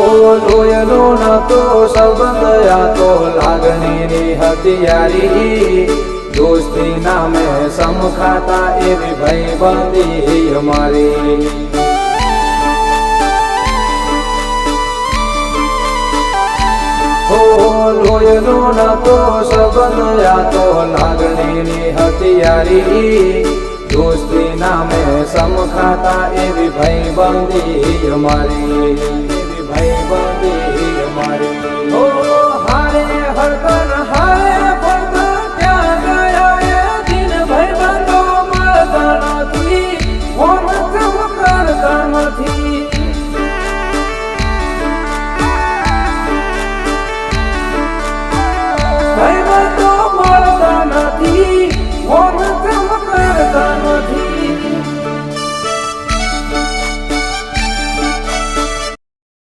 લોયનો નતો સંબંધ આ તો લાગણીની હથિયારી દોસ્તી નામે સમખાતા એવી ભાઈબંધી અમારી લોયનો નતો સંબંધ આ તો લાગણીની હથિયારી દોસ્તી નામે સમખાતા એવી ભાઈબંધી અમારી ભાઈબંધી અમારી